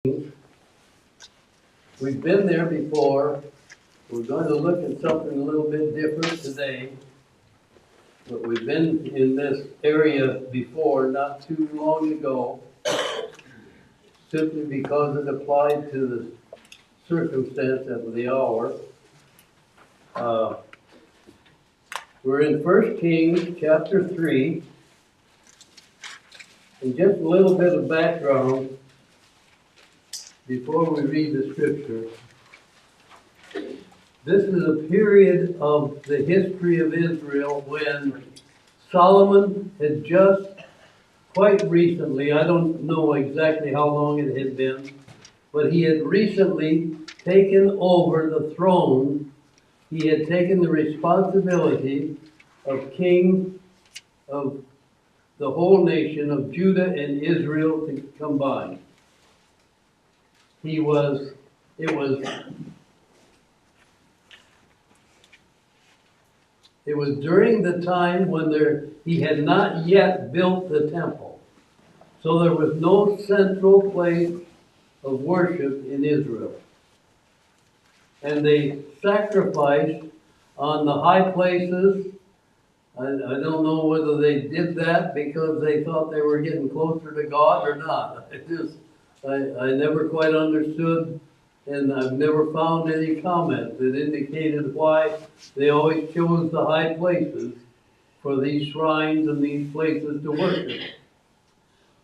We've been there before. We're going to look at something a little bit different today. But we've been in this area before, not too long ago, simply because it applied to the circumstance of the hour. We're in 1 Kings chapter 3. And just a little bit of background before we read the scripture. This is a period of the history of Israel when Solomon had just quite recently, I don't know exactly how long it had been, but he had recently taken over the throne. He had taken the responsibility of king of the whole nation of Judah and Israel combined. It was during the time when he had not yet built the temple. So there was no central place of worship in Israel. And they sacrificed on the high places. I don't know whether they did that because they thought they were getting closer to God or not. I never quite understood, and I've never found any comment that indicated why they always chose the high places for these shrines and these places to worship.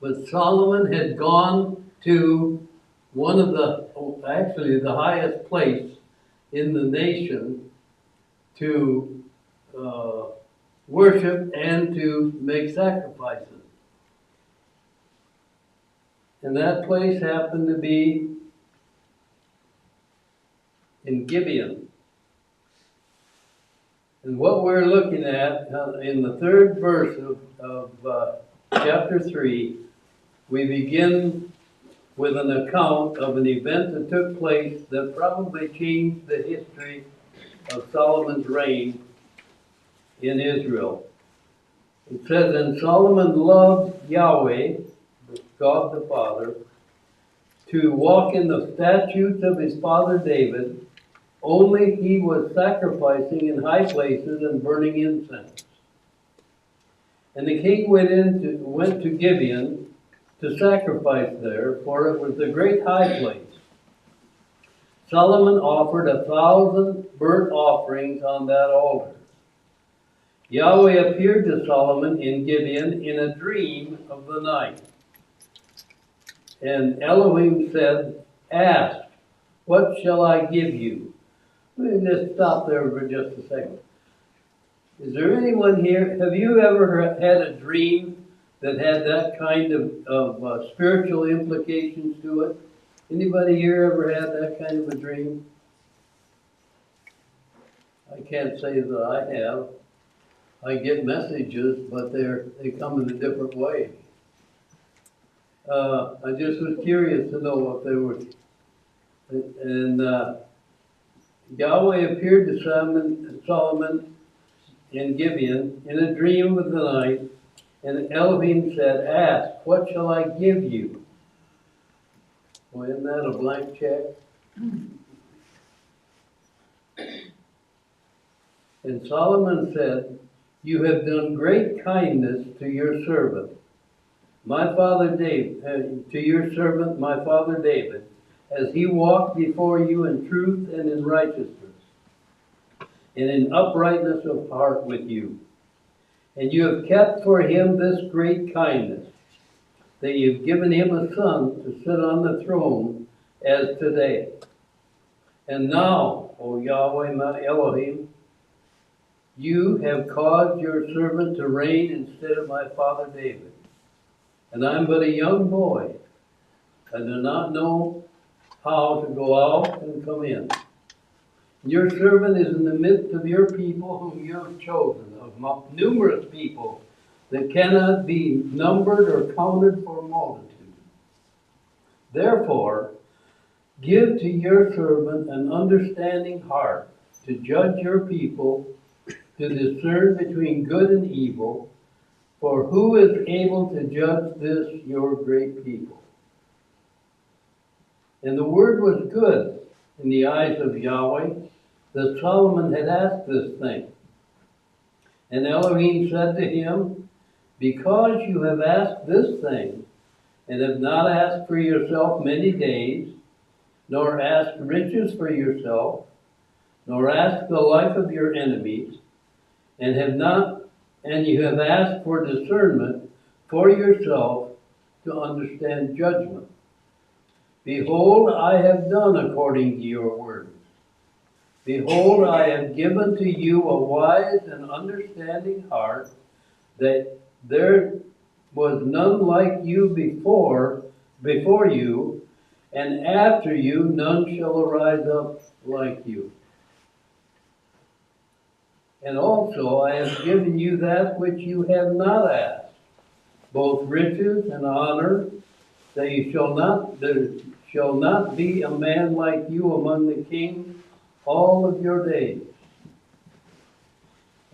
But Solomon had gone to one of actually the highest place in the nation to worship and to make sacrifices. And that place happened to be in Gibeon. And what we're looking at in the third verse of chapter 3, we begin with an account of an event that took place that probably changed the history of Solomon's reign in Israel. It says, and Solomon loved Yahweh, God the Father, to walk in the statutes of his father David, only he was sacrificing in high places and burning incense. And the king went to Gibeon to sacrifice there, for it was the great high place. Solomon offered 1,000 burnt offerings on that altar. Yahweh appeared to Solomon in Gibeon in a dream of the night. And Elohim said, ask, what shall I give you? Let me just stop there for just a second. Is there anyone here, have you ever had a dream that had that kind of spiritual implications to it? Anybody here ever had that kind of a dream? I can't say that I have. I get messages, but they come in a different way. I just was curious to know if they were. And Yahweh appeared to Solomon in Gibeon in a dream of the night, and Elohim said, ask, what shall I give you? Well, isn't that a blank check? And Solomon said, you have done great kindness to your servant, my father David, to your servant, my father David, as he walked before you in truth and in righteousness, and in uprightness of heart with you. And you have kept for him this great kindness, that you've given him a son to sit on the throne as today. And now, O Yahweh, my Elohim, you have caused your servant to reign instead of my father David. And I'm but a young boy. I do not know how to go out and come in. Your servant is in the midst of your people whom you have chosen, of numerous people that cannot be numbered or counted for multitude. Therefore, give to your servant an understanding heart to judge your people, to discern between good and evil, for who is able to judge this your great people? And the word was good in the eyes of Yahweh that Solomon had asked this thing. And Elohim said to him, because you have asked this thing, and have not asked for yourself many days, nor asked riches for yourself, nor asked the life of your enemies, and you have asked for discernment for yourself to understand judgment. Behold, I have done according to your words. Behold, I have given to you a wise and understanding heart, that there was none like you before you, and after you none shall arise up like you. And also I have given you that which you have not asked, both riches and honor, that there shall not be a man like you among the kings all of your days.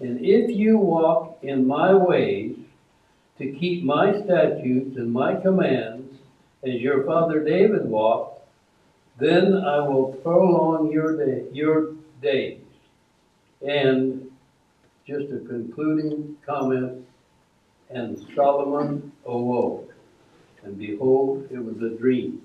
And if you walk in my ways, to keep my statutes and my commands, as your father David walked, then I will prolong your days. And just a concluding comment, and Solomon awoke, and behold, it was a dream.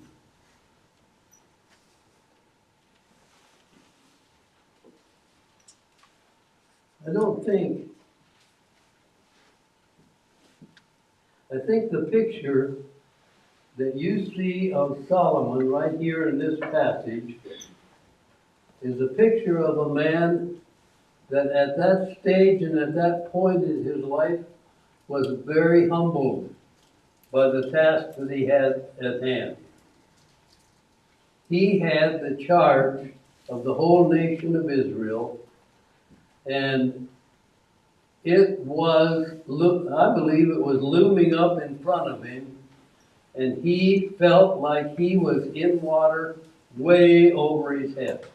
I think the picture that you see of Solomon right here in this passage is a picture of a man that at that stage and at that point in his life was very humbled by the task that he had at hand. He had the charge of the whole nation of Israel, and it was, I believe it was looming up in front of him, and he felt like he was in water way over his head.